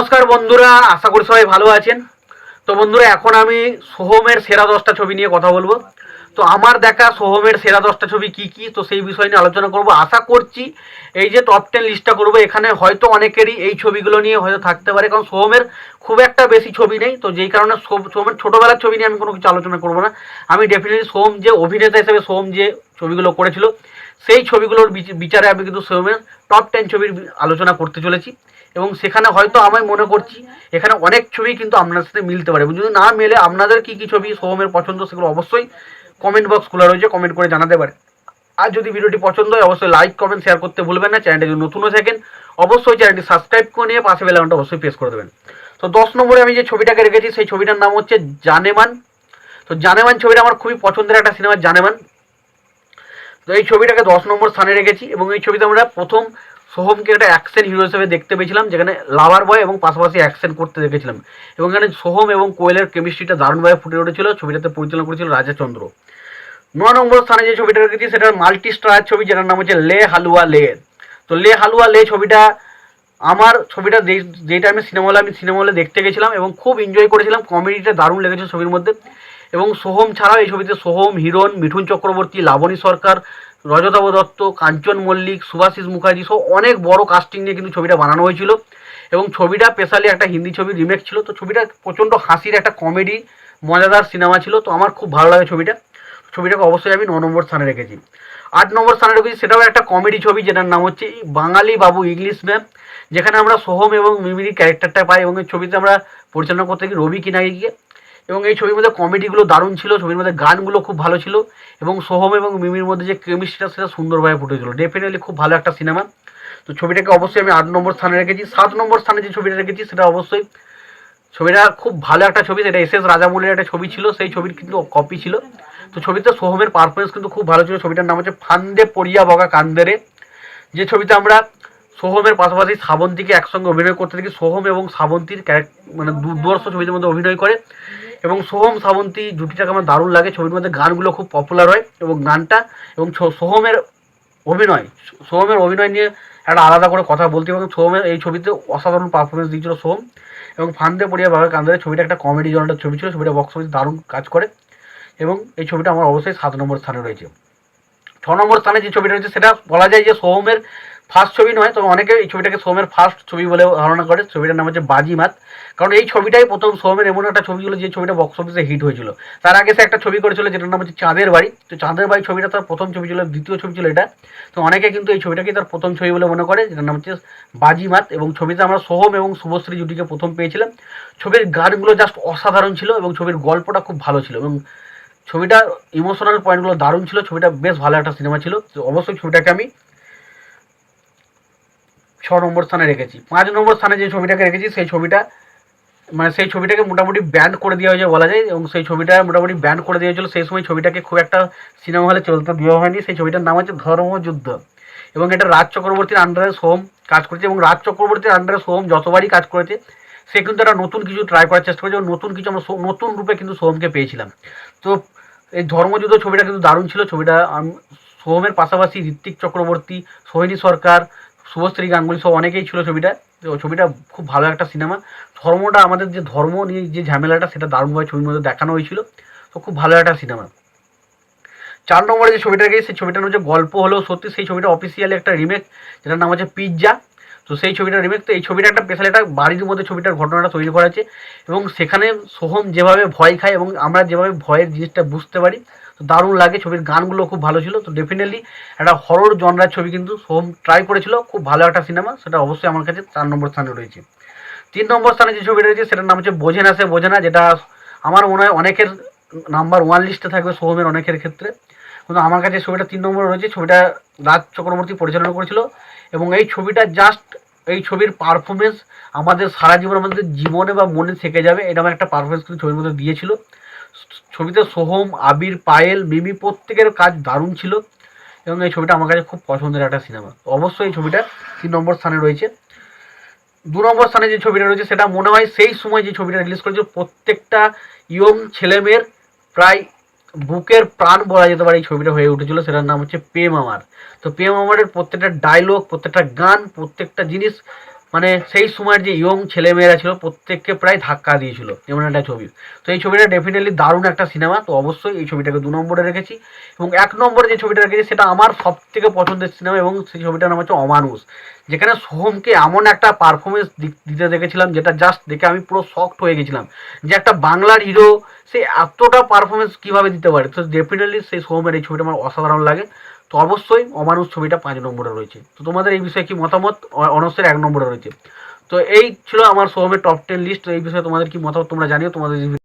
নমস্কার বন্ধুরা, আশা করি সবাই ভালো আছেন। তো বন্ধুরা, এখন আমি সোহমের সেরা 10টা ছবি নিয়ে কথা বলবো। তো আমার দেখা সোহমের সেরা 10টা ছবি কি কি, তো সেই বিষয় নিয়ে আলোচনা করব। আশা করছি এই যে টপ 10 লিস্টটা করবো, এখানে হয়তো অনেকেরই এই ছবিগুলো নিয়ে হয়তো থাকতে পারে, কারণ সোহমের খুব একটা বেশি ছবি নেই। তো যেই কারণে সোহমের ছোটোবেলার ছবি নিয়ে আমি কোনো কিছু আলোচনা করবো না। আমি ডেফিনেটলি সোহম যে অভিনেতা হিসেবে সোহম যে ছবিগুলো করেছিল সেই ছবিগুলোর বিচারে আমি কিন্তু সোহমের টপ 10 ছবির আলোচনা করতে চলেছি। এবং সেখানে হয়তো আমি মনে করছি এখানে অনেক ছবি কিন্তু আপনার সাথে মিলতে পারে, এবং যদি না মেলে আপনাদের কি কি ছবি সোহমের পছন্দ সেগুলো অবশ্যই কমেন্ট বক্স খোলা রয়েছে, কমেন্ট করে জানাতে পারে। আর যদি ভিডিওটি পছন্দ হয় অবশ্যই লাইক কমেন্ট শেয়ার করতে ভুলবেন না। চ্যানেলটি যদি নতুন হয়ে থাকেন অবশ্যই চ্যানেলটি সাবস্ক্রাইব করে নিয়ে পাশে বেল আইকনটা অবশ্যই প্রেস করে দেবেন। তো 10 নম্বরে আমি যে ছবিটাকে রেখেছি সেই ছবিটার নাম হচ্ছে জানেমান। তো জানেমান ছবিটা আমার খুবই পছন্দের একটা সিনেমা, জানেমান। তো এই ছবিটাকে 10 নম্বর স্থানে রেখেছি, এবং এই ছবিতে আমরা প্রথম সোহমকে একটা অ্যাকশন হিরো হিসেবে দেখতে পেয়েছিলাম, যেখানে লাভার বয় এবং পাশাপাশি অ্যাকশন করতে দেখেছিলাম। এবং এখানে সোহম এবং কোয়েলের কেমিস্ট্রিটা দারুণভাবে ফুটে উঠেছিল। ছবিটাতে পরিচালনা করেছিল রাজা চন্দ্র। 9 নম্বর স্থানে যে ছবিটা রেখেছি সেটা মাল্টি স্টার ছবি, যেটার নাম হচ্ছে লে হালুয়া লে। তো লে হালুয়া লে ছবিটা আমার ছবিটা যেটা আমি সিনেমা হলে দেখতে গেছিলাম এবং খুব এনজয় করেছিলাম। কমেডিটা দারুণ লেগেছে ছবির মধ্যে। এবং সোহম ছাড়াও এই ছবিতে সোহম, হিরণ, মিঠুন চক্রবর্তী, লাবণী সরকার, রজতাভ দত্ত, কাঞ্চন মল্লিক, সুভাশিস মুখার্জি সহ অনেক বড় কাস্টিং নিয়ে কিন্তু ছবিটা বানানো হয়েছিল। এবং ছবিটা স্পেশালি একটা হিন্দি ছবির রিমেক ছিল। তো ছবিটা প্রচণ্ড হাসির একটা কমেডি মজাদার সিনেমা ছিল। তো আমার খুব ভালো লাগে ছবিটা। ছবিটাকে অবশ্যই আমি 9 নম্বর স্থানে রেখেছি। 8 নম্বর স্থানে রেখেছি সেটাও একটা কমেডি ছবি, যেটার নাম হচ্ছে বাঙালি বাবু ইংলিশ ম্যাম, যেখানে আমরা সোহম এবং মিমির ক্যারেক্টারটা পাই। এবং এই ছবিতে আমরা পরিচালনা করতে গিয়ে রবি কিনাইকে। এবং এই ছবির মধ্যে কমেডিগুলো দারুণ ছিল, ছবির মধ্যে গানগুলো খুব ভালো ছিল, এবং সোহম এবং মিমির মধ্যে যে কেমিস্ট্রিটা সেটা সুন্দরভাবে ফুটেছিল। ডেফিনেটলি খুব ভালো একটা সিনেমা। তো ছবিটাকে অবশ্যই আমি 8 নম্বর স্থানে রেখেছি। 7 নম্বর স্থানে যে ছবিটা রেখেছি সেটা অবশ্যই ছবিটা খুব ভালো একটা ছবি, সেটা এস এস রাজামৌলির একটা ছবি ছিল, সেই ছবির কিন্তু কপি ছিল। তো ছবিতে সোহমের পারফরমেন্স কিন্তু খুব ভালো ছিল। ছবিটার নাম হচ্ছে ফান্দে পড়িয়া বগা কান্দেরে, যে ছবিতে আমরা সোহমের পাশাপাশি শ্রাবন্তীকে একসঙ্গে অভিনয় করতে দেখি। সোহম এবং শ্রাবন্তীর মানে দুর্ধর্ষ ছবির মধ্যে অভিনয় করে, এবং সোহম শ্রাবন্তী জুটিটাকে আমার দারুণ লাগে। ছবির মধ্যে গানগুলো খুব পপুলার হয়, এবং গানটা এবং সোহমের অভিনয় নিয়ে একটা আলাদা করে কথা বলতে হবে। এবং সোহমের এই ছবিতে অসাধারণ পারফরমেন্স দিয়েছিল সোহম। এবং ফান্দে পড়িয়া বাবা কান্দারে ছবিটা একটা কমেডি জনরার ছবি ছিল, ছবিটা বক্স অফিস দারুণ কাজ করে। এবং এই ছবিটা আমার অবশ্যই 7 নম্বর স্থানে রয়েছে। 6 নম্বর স্থানে যে ছবিটা রয়েছে সেটা বলা যায় যে সোহমের ফার্স্ট ছবি নয়, তবে অনেকে এই ছবিটাকে সোহমের ফার্স্ট ছবি বলে ধারণা করে। ছবিটার নাম হচ্ছে বাজিমাত, কারণ এই ছবিটাই প্রথম সোহমের এমন একটা ছবি ছিল যে ছবিটা বক্স অফিসে হিট হয়েছিল। তার আগে সে একটা ছবি করেছিল যেটার নাম হচ্ছে চাঁদের বাড়ি। তো চাঁদের বাড়ি ছবিটা তার প্রথম ছবি ছিল, দ্বিতীয় ছবি ছিল এটা। তো অনেকে কিন্তু এই ছবিটাকে তার প্রথম ছবি বলে মনে করে, যেটার নাম হচ্ছে বাজিমাত। এবং ছবিতে আমরা সোহম এবং শুভশ্রী জুটিকে প্রথম পেয়েছিলাম। ছবির গানগুলো জাস্ট অসাধারণ ছিল, এবং ছবির গল্পটা খুব ভালো ছিল, এবং ছবিটার ইমোশনাল পয়েন্টগুলো দারুণ ছিল। ছবিটা বেশ ভালো একটা সিনেমা ছিল। তো অবশ্যই ছবিটাকে আমি 6 নম্বর স্থানে রেখেছি। 5 নম্বর স্থানে যে ছবিটাকে রেখেছি সেই ছবিটাকে মোটামুটি ব্যান্ড করে দেওয়া হয়েছে বলা যায়, এবং সেই ছবিটা মোটামুটি ব্যান্ড করে দেওয়া হয়েছিল। সেই সময় ছবিটাকে খুব একটা সিনেমা হলে চলতে দেওয়া হয়নি। সেই ছবিটার নাম হচ্ছে ধর্মযুদ্ধ, এবং এটা রাজ চক্রবর্তীর আন্ডারে সোহম কাজ করেছে। এবং রাজ চক্রবর্তীর আন্ডারে সোহম যতবারই কাজ করেছে সে কিন্তু একটা নতুন কিছু ট্রাই করার চেষ্টা করেছে, এবং নতুন কিছু আমরা নতুন রূপে কিন্তু সোহমকে পেয়েছিলাম। তো এই ধর্মযুদ্ধ ছবিটা কিন্তু দারুণ ছিল। ছবিটা সোহমের পাশাপাশি ঋত্বিক চক্রবর্তী, সোহিনী সরকার, শুভশ্রী গাঙ্গুলি সব অনেকেই ছিল ছবিটা। তো ছবিটা খুব ভালো একটা সিনেমা। ধর্মটা, আমাদের যে ধর্ম নিয়ে যে ঝামেলাটা সেটা দারুণভাবে ছবির মধ্যে দেখানো হয়েছিল। তো খুব ভালো একটা সিনেমা। 4 নম্বরে যে ছবিটা গিয়ে সেই ছবিটার হচ্ছে গল্প হলেও সত্যি, সেই ছবিটা অফিসিয়ালি একটা রিমেক, যেটার নাম হচ্ছে পিৎজা। তো সেই ছবিটা রিমেক। তো এই ছবিটা একটা স্পেশাল একটা বাড়ির মধ্যে ছবিটার ঘটনাটা তৈরি করা আছে, এবং সেখানে সোহম যেভাবে ভয় খায় এবং আমরা যেভাবে ভয়ের জিনিসটা বুঝতে পারি, তো দারুণ লাগে। ছবির গানগুলো খুব ভালো ছিল। তো ডেফিনেটলি একটা হরর জনরার ছবি কিন্তু সোহম ট্রাই করেছিল, খুব ভালো একটা সিনেমা। সেটা অবশ্যই আমার কাছে 4 নম্বর স্থানে রয়েছে। 3 নম্বর স্থানে যে ছবিটা রয়েছে সেটার নাম হচ্ছে বোঝে না সে বোঝে না, যেটা আমার মনে হয় অনেকের নাম্বার 1 লিস্টে থাকবে সোহমের অনেকের ক্ষেত্রে, কিন্তু আমার কাছে ছবিটা 3 নম্বরে রয়েছে। ছবিটা রাজ চক্রবর্তী পরিচালনা করেছিল, এবং এই ছবিটা জাস্ট, এই ছবির পারফরমেন্স আমাদের সারা জীবন আমাদের জীবনে বা মনে থেকে যাবে, এরকম একটা পারফরমেন্স কিন্তু ছবির মধ্যে দিয়েছিল। ছবিতে সোহম, আবির, পায়েল, মিমি প্রত্যেকের কাজ দারুণ ছিল, এবং এই ছবিটা আমার কাছে খুব পছন্দের একটা সিনেমা। অবশ্যই এই ছবিটা 3 নম্বর স্থানে রয়েছে। 2 নম্বর স্থানে যে ছবিটা রয়েছে সেটা মনে হয় সেই সময় যে ছবিটা রিলিজ করেছিল প্রত্যেকটা ইয়ং ছেলেমেয়ের প্রায় বুকের প্রাণ বলা যেতে পারে এই ছবিটা হয়ে উঠেছিল। সেটার নাম হচ্ছে প্রেম আমার। তো প্রেম আমারের প্রত্যেকটা ডায়লগ, প্রত্যেকটা গান, প্রত্যেকটা জিনিস মানে সেই সময়ের যে ইয়ং ছেলেমেয়েরা ছিল প্রত্যেককে প্রায় ধাক্কা দিয়েছিল এমন একটা ছবি। তো এই ছবিটা ডেফিনেটলি দারুণ একটা সিনেমা, তো অবশ্যই এই ছবিটাকে 2 নম্বরে রেখেছি। এবং 1 নম্বরে যে ছবিটা রেখেছি সেটা আমার সব থেকে পছন্দের সিনেমা, এবং সেই ছবিটার নাম হচ্ছে অমানুষ, যেখানে সোহমকে এমন একটা পারফরমেন্স দিতে দেখেছিলাম যেটা জাস্ট দেখে আমি পুরো শকড হয়ে গেছিলাম, যে একটা বাংলার হিরো সে এতটা পারফরমেন্স কীভাবে দিতে পারে। তো ডেফিনেটলি সেই সোহমের এই ছবিটা আমার অসাধারণ লাগে। তো অবশ্যই অমানুষ ছবিটা 5 নম্বরে রয়েছে। তো তোমাদের এই বিষয়ে কি মতামত? অনস্যের 1 নম্বরে রয়েছে। তো এই ছিল আমার সোহমের টপ 10 লিস্ট। তো এই বিষয়ে তোমাদের কি মতামত তোমরা জানিও তোমাদের।